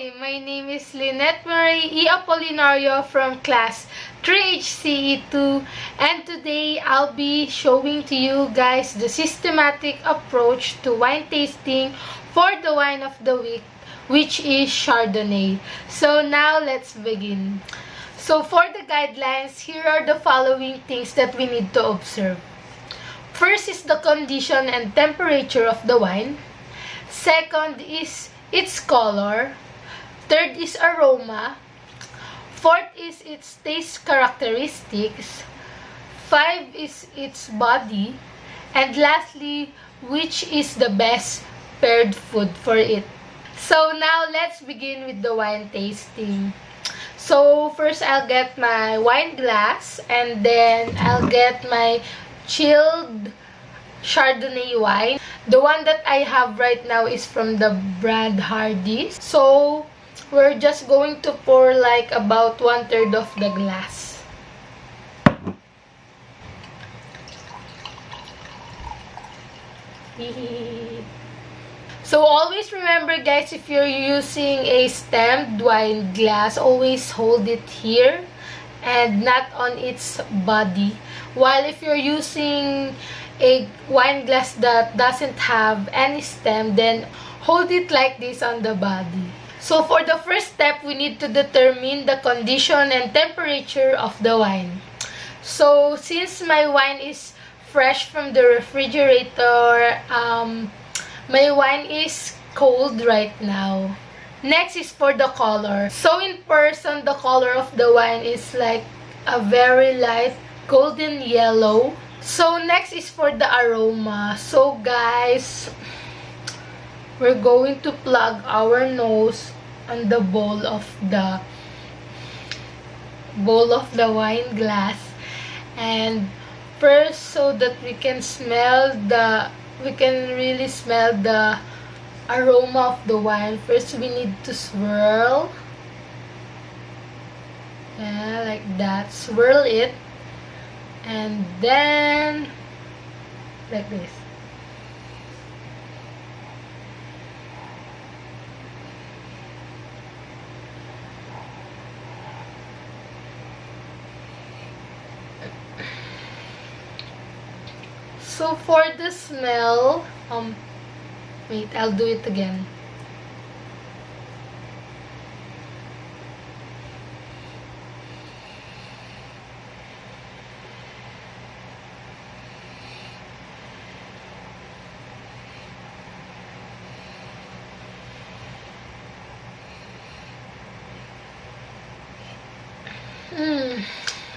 Hi, my name is Lynette Marie E. Apolinario from class 3HCE2, and today I'll be showing to you guys the systematic approach to wine tasting for the wine of the week, which is Chardonnay. So now let's begin. So for the guidelines, here are the following things that we need to observe. First is the condition and temperature of the wine. Second is its color. Third is aroma. Fourth is its taste characteristics. 5 is its body. And lastly, which is the best paired food for it. So now let's begin with the wine tasting. So first I'll get my wine glass, and then I'll get my chilled Chardonnay wine. The one that I have right now is from the brand Hardy's. So we're just going to pour like about 1/3 of the glass. So always remember guys, if you're using a stemmed wine glass, always hold it here and not on its body. While if you're using a wine glass that doesn't have any stem, then hold it like this on the body. So for the first step, we need to determine the condition and temperature of the wine. So since my wine is fresh from the refrigerator, my wine is cold right now. Next is for the color. So in person, the color of the wine is like a very light golden yellow. So next is for the aroma. So guys, we're going to plug our nose on the bowl of the wine glass, and first, so that we can really smell the aroma of the wine. First, we need to swirl. Yeah, like that. Swirl it. And then, like this. So for the smell, wait, I'll do it again.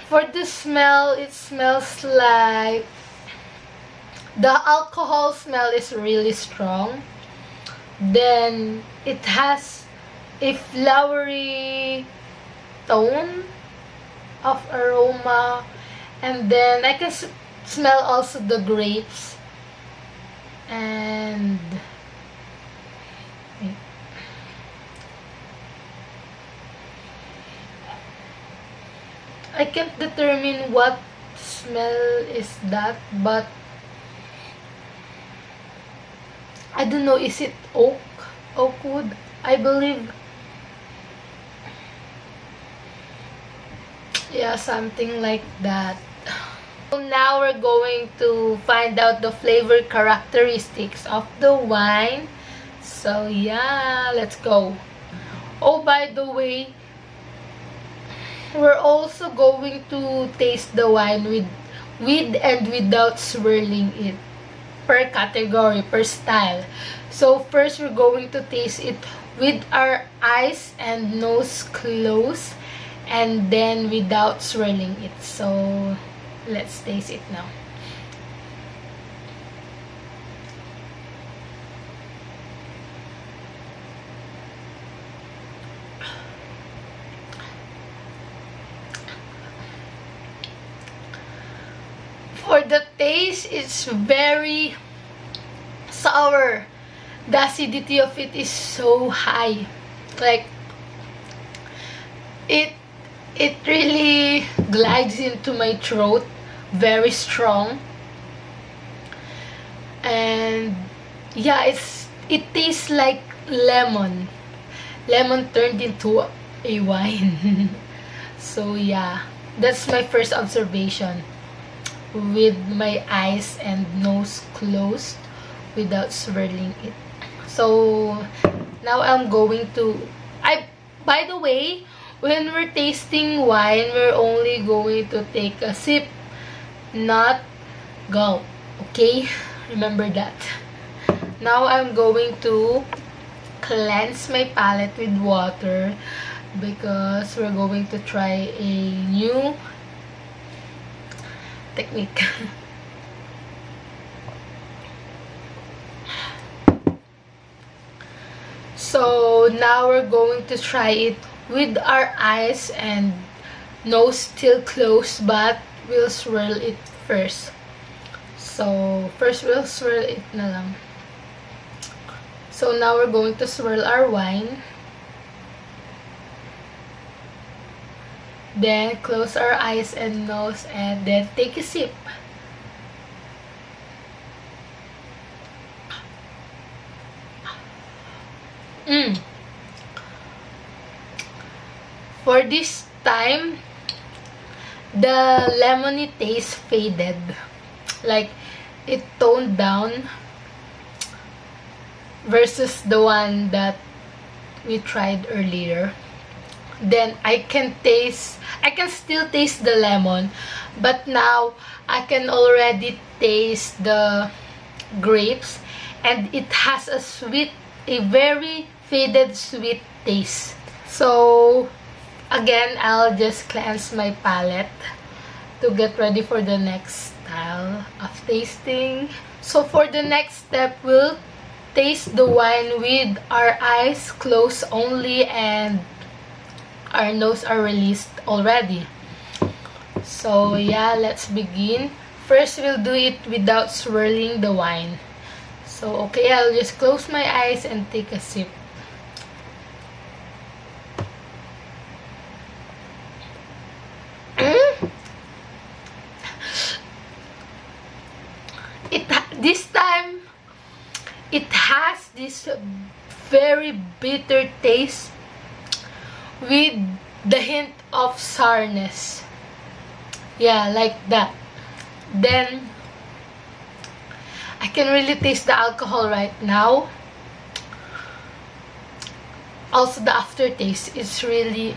For the smell, it smells like the alcohol smell is really strong. Then it has a flowery tone of aroma, and then I can smell also the grapes. And I can't determine what smell is that, but I don't know, is it oak wood? I believe, yeah, something like that. So now we're going to find out the flavor characteristics of the wine. So yeah, let's go. Oh, by the way, we're also going to taste the wine with and without swirling it, per category, per style. So first, we're going to taste it with our eyes and nose closed, and then without swirling it. So let's taste it now. For the taste, it's very sour. The acidity of it is so high. Like, it really glides into my throat, very strong. And yeah, it tastes like lemon. lemon turned into a wine. So yeah, that's my first observation with my eyes and nose closed without swirling it. So now I'm going to by the way, when we're tasting wine, we're only going to take a sip, not gulp. Okay? Remember that. Now I'm going to cleanse my palate with water because we're going to try a new technique. So now we're going to try it with our eyes and nose still closed, but we'll swirl it first. So first we'll swirl it na lang. So now we're going to swirl our wine. Then close our eyes and nose and then take a sip. For this time, the lemony taste faded. Like, it toned down versus the one that we tried earlier. Then I can still taste the lemon, but now I can already taste the grapes, and it has a very faded sweet taste. So again, I'll just cleanse my palate to get ready for the next style of tasting. So for the next step, we'll taste the wine with our eyes closed only and our nose are released already. So yeah, let's begin. First, we'll do it without swirling the wine. So okay, I'll just close my eyes and take a sip. This time, it has this very bitter taste with the hint of sourness. Yeah, like that. Then, I can really taste the alcohol right now. Also, the aftertaste is really,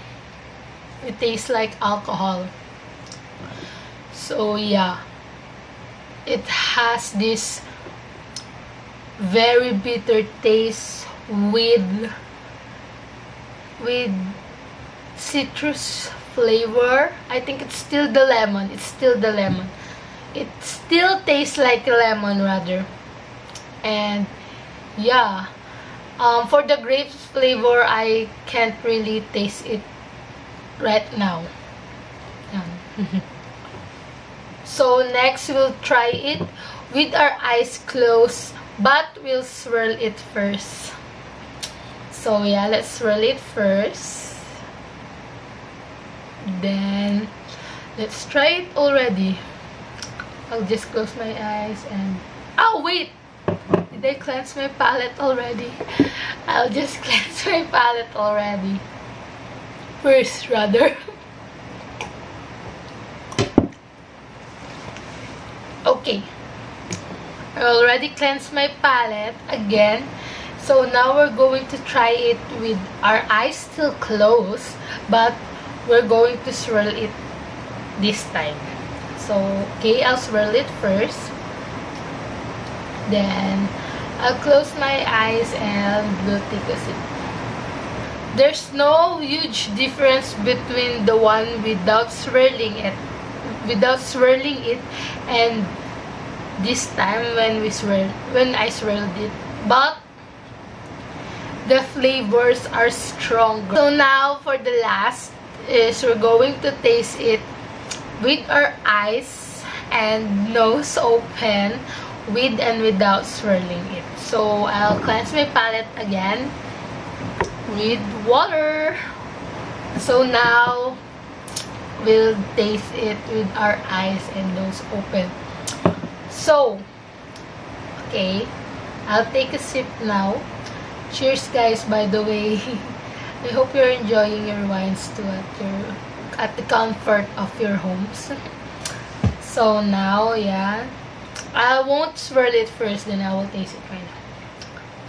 it tastes like alcohol. So, yeah. It has this very bitter taste with citrus flavor. I think it's still the lemon. It still tastes like a lemon rather. And yeah, for the grapes flavor, I can't really taste it right now. So next, we'll try it with our eyes closed, but we'll swirl it first. So yeah, let's swirl it first. Then, let's try it already. I'll just close my eyes and... Oh, wait! Did I cleanse my palate already? I'll just cleanse my palate already. First, rather. Okay. I already cleansed my palate again. So now we're going to try it with our eyes still closed, but we're going to swirl it this time. So, okay, I'll swirl it first. Then, I'll close my eyes and we'll take a sip. There's no huge difference between the one without swirling it and this time when I swirled it, but the flavors are stronger. So now for the last is we're going to taste it with our eyes and nose open, with and without swirling it. So I'll cleanse my palate again with water. So now we'll taste it with our eyes and nose open. So, okay, I'll take a sip now. Cheers, guys, by the way. I hope you're enjoying your wines too at the comfort of your homes. So now, yeah, I won't swirl it first, then I will taste it right now.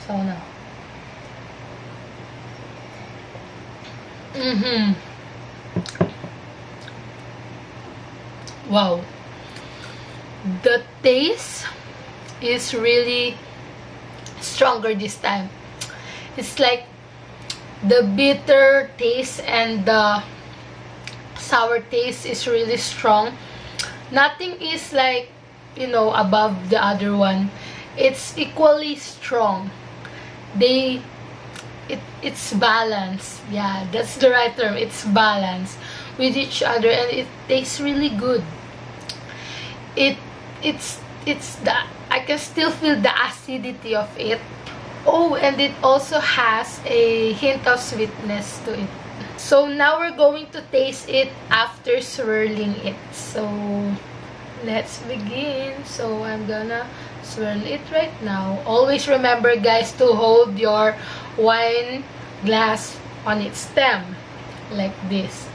So now. Wow. The taste is really stronger this time. It's like the bitter taste and the sour taste is really strong. Nothing is like, above the other one. It's equally strong. It's balanced. Yeah, that's the right term. It's balanced with each other, and it tastes really good. I can still feel the acidity of it. Oh, and it also has a hint of sweetness to it. So now we're going to taste it after swirling it. So let's begin. So I'm gonna swirl it right now. Always remember, guys, to hold your wine glass on its stem like this.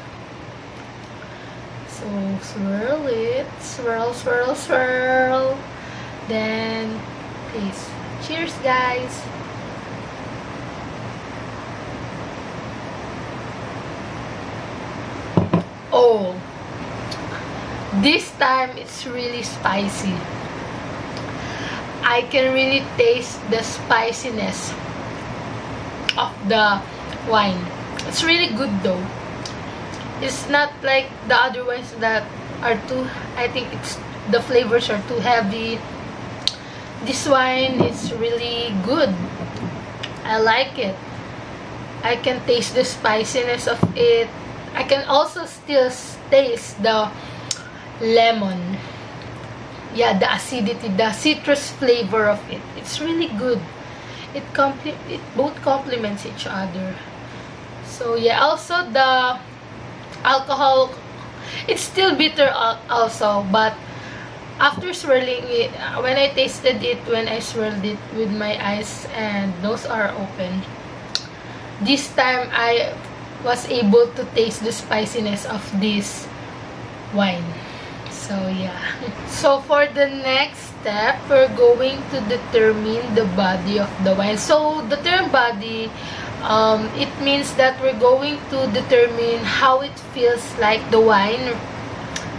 So swirl it, swirl, swirl, swirl. Then please, cheers, guys. Oh, this time it's really spicy. I can really taste the spiciness of the wine. It's really good though. It's not like the other ones that are too, I think the flavors are too heavy. This wine is really good. I like it. I can taste the spiciness of it. I can also still taste the lemon. Yeah, the acidity, the citrus flavor of it. It's really good. It both complements each other. So yeah, also the alcohol, it's still bitter also, but after swirling it, when I tasted it, when I swirled it with my eyes and nose are open, this time I was able to taste the spiciness of this wine. So yeah. So for the next step, we're going to determine the body of the wine. So the term body, it means that we're going to determine how it feels like the wine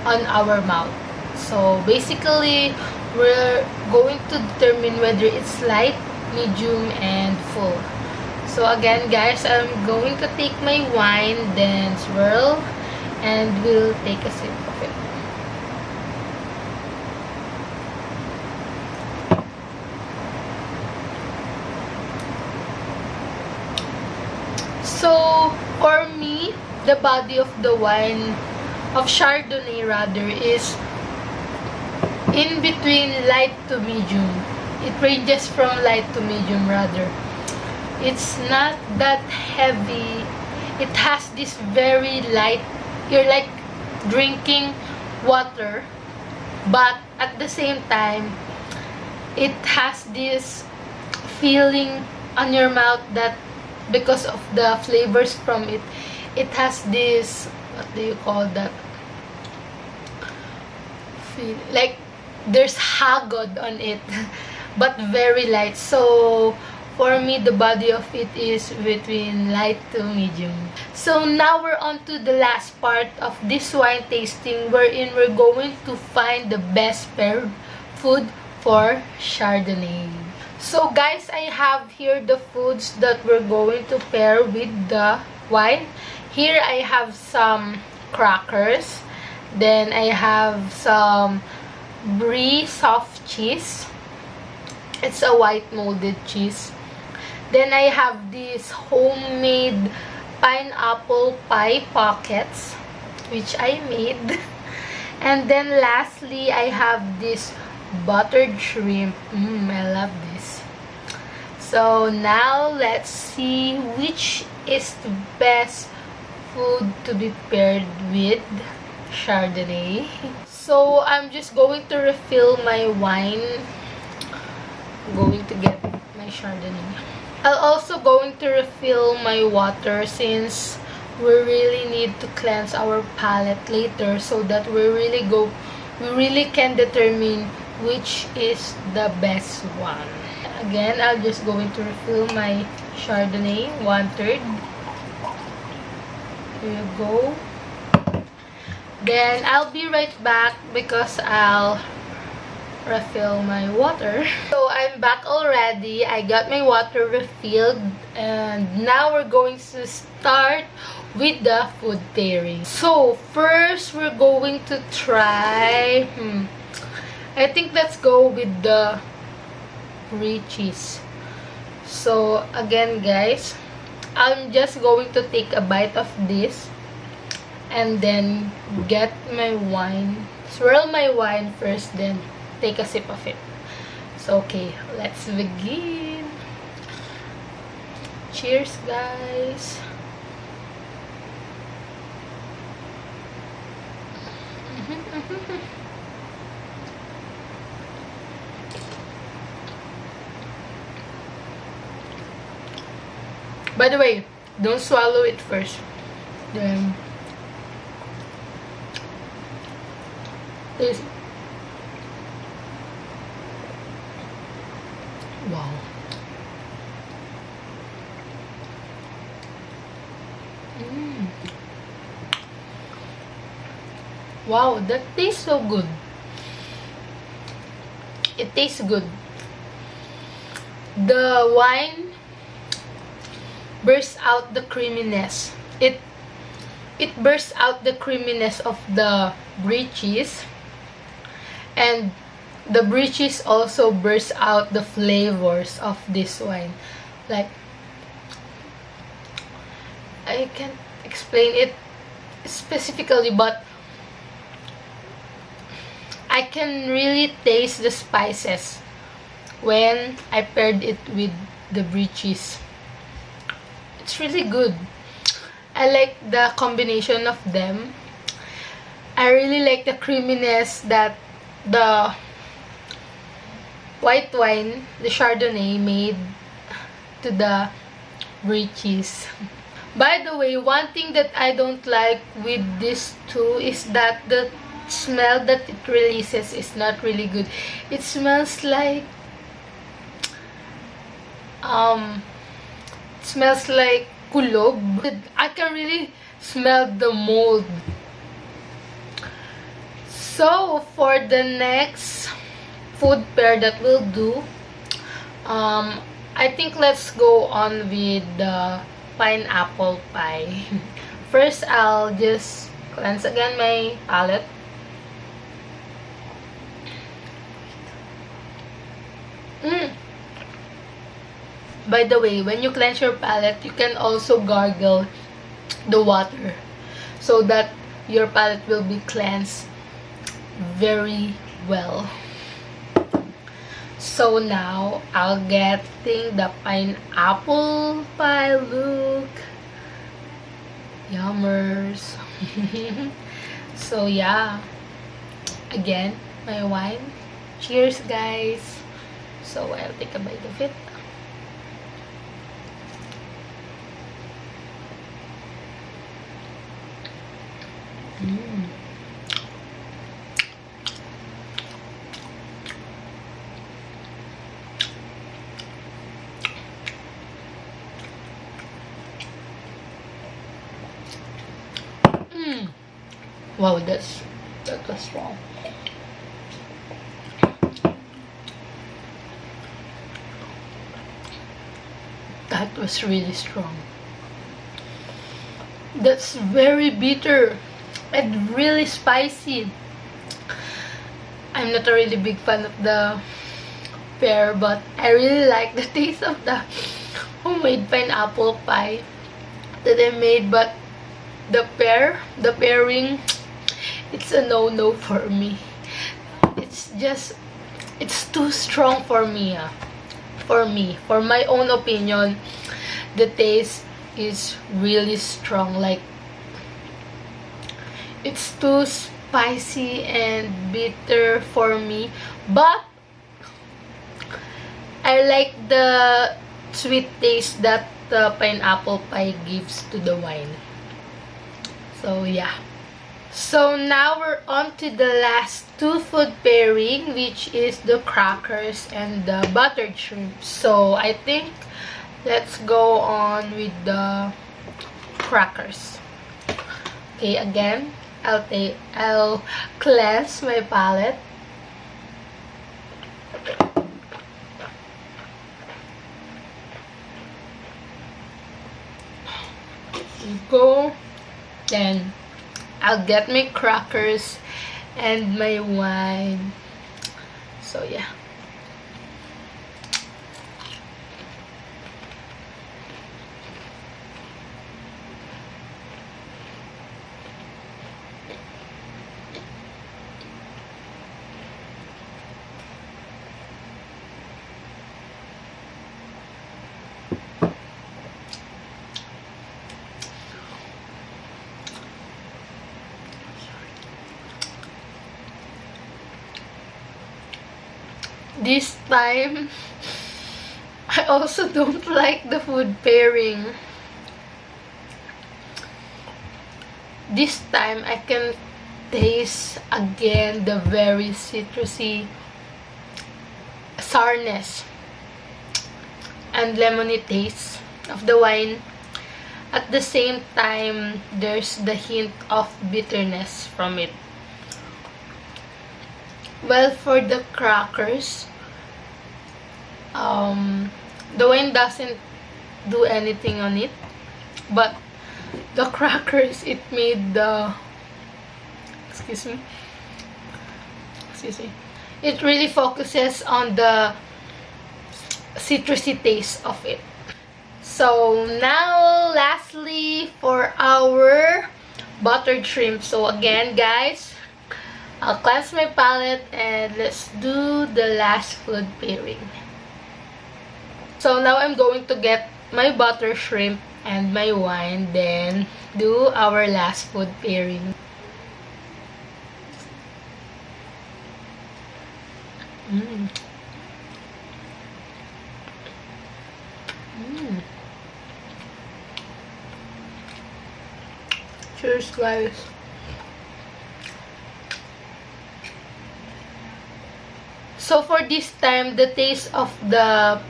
on our mouth. So basically, we're going to determine whether it's light, medium, and full. So again, guys, I'm going to take my wine, then swirl, and we'll take a sip of it. So for me, the body of the wine, of Chardonnay rather, is in between light to medium. It ranges from light to medium rather. It's not that heavy. It has this very light, you're like drinking water, but at the same time, it has this feeling on your mouth that because of the flavors from it, it has this, what do you call that? Like there's hagod on it, but very light. So for me, the body of it is between light to medium. So now we're on to the last part of this wine tasting, wherein we're going to find the best paired food for Chardonnay. So guys, I have here the foods that we're going to pair with the wine. Here I have some crackers. Then I have some brie soft cheese. It's a white molded cheese. Then I have these homemade pineapple pie pockets, which I made. And then lastly, I have this buttered shrimp. I love this. So now let's see which is the best food to be paired with Chardonnay. So I'm just going to refill my wine. I'm going to get my Chardonnay. I'll also going to refill my water since we really need to cleanse our palate later, so that we really can determine which is the best one. Again, I'll just going to refill my Chardonnay 1/3. Here you go. Then I'll be right back because I'll refill my water. So I'm back already. I got my water refilled, and now we're going to start with the food pairing. So first we're going to try I think let's go with the brie cheese. So again guys, I'm just going to take a bite of this and then get my wine, swirl my wine first, then take a sip of it. So okay, let's begin. Cheers guys. By the way, don't swallow it first. Then taste. Wow. Wow, that tastes so good. It tastes good. The wine bursts out the creaminess. It bursts out the creaminess of the brie cheese, and the brie cheese also bursts out the flavors of this wine. Like, I can't explain it specifically, but I can really taste the spices when I paired it with the brie cheese. It's really good. I like the combination of them. I really like the creaminess that the white wine, the Chardonnay, made to the brie cheese. By the way, one thing that I don't like with this two is that the smell that it releases is not really good. It smells like kulog. I can really smell the mold. So for the next food pair that we'll do, I think let's go on with the pineapple pie. First, I'll just cleanse again my palate. By the way, when you cleanse your palate, you can also gargle the water so that your palate will be cleansed very well. So now, I'll getting the pineapple pie. Look. Yummers. So yeah. Again, my wine. Cheers guys. So I'll take a bite of it. Wow, that was strong. That was really strong. That's very bitter and really spicy. I'm not a really big fan of the pear, but I really like the taste of the homemade pineapple pie that I made. But the pairing, it's a no-no for me. It's too strong for me. For my own opinion, the taste is really strong. Like, it's too spicy and bitter for me. But I like the sweet taste that the pineapple pie gives to the wine. So yeah. So now we're on to the last two food pairing, which is the crackers and the buttered shrimp. So I think let's go on with the crackers. Okay, again, I'll cleanse my palate. Go, then I'll get my crackers and my wine. So yeah. This time, I also don't like the food pairing. This time, I can taste again the very citrusy sourness and lemony taste of the wine. At the same time, there's the hint of bitterness from it. Well, for the crackers, the wine doesn't do anything on it, but the crackers, it made the excuse me, it really focuses on the citrusy taste of it. So now, lastly, for our buttered shrimp. So again, guys, I'll cleanse my palate and let's do the last food pairing. So now I'm going to get my butter shrimp and my wine, then do our last food pairing. Cheers, guys. So for this time, the taste of the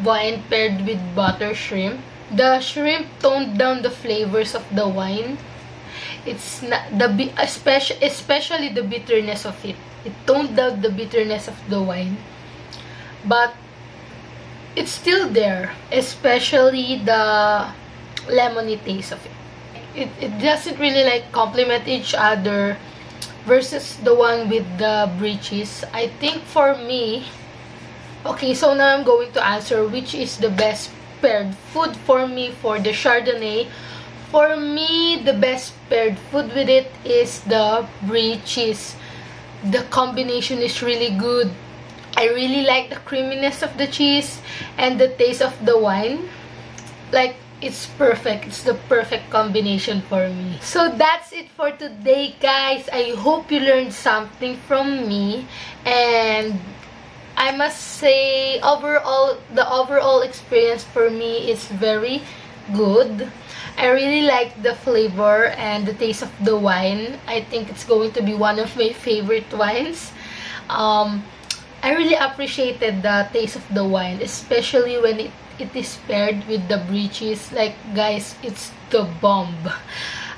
wine paired with butter shrimp, the shrimp toned down the flavors of the wine. It's not especially the bitterness of it. It toned down the bitterness of the wine, but it's still there, especially the lemony taste of it. It doesn't really like complement each other versus the one with the brie cheese. I think for me, okay, so now I'm going to answer which is the best paired food for me for the Chardonnay. For me, the best paired food with it is the brie cheese. The combination is really good. I really like the creaminess of the cheese and the taste of the wine. Like, it's perfect. It's the perfect combination for me. So that's it for today, guys. I hope you learned something from me, and I must say, the overall experience for me is very good. I really like the flavor and the taste of the wine. I think it's going to be one of my favorite wines. I really appreciated the taste of the wine, especially when it is paired with the brie cheese. Like, guys, it's the bomb.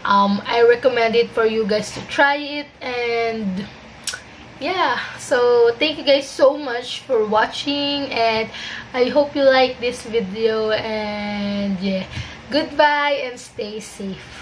I recommend it for you guys to try it. And yeah, so thank you guys so much for watching, and I hope you like this video. And yeah, goodbye and stay safe.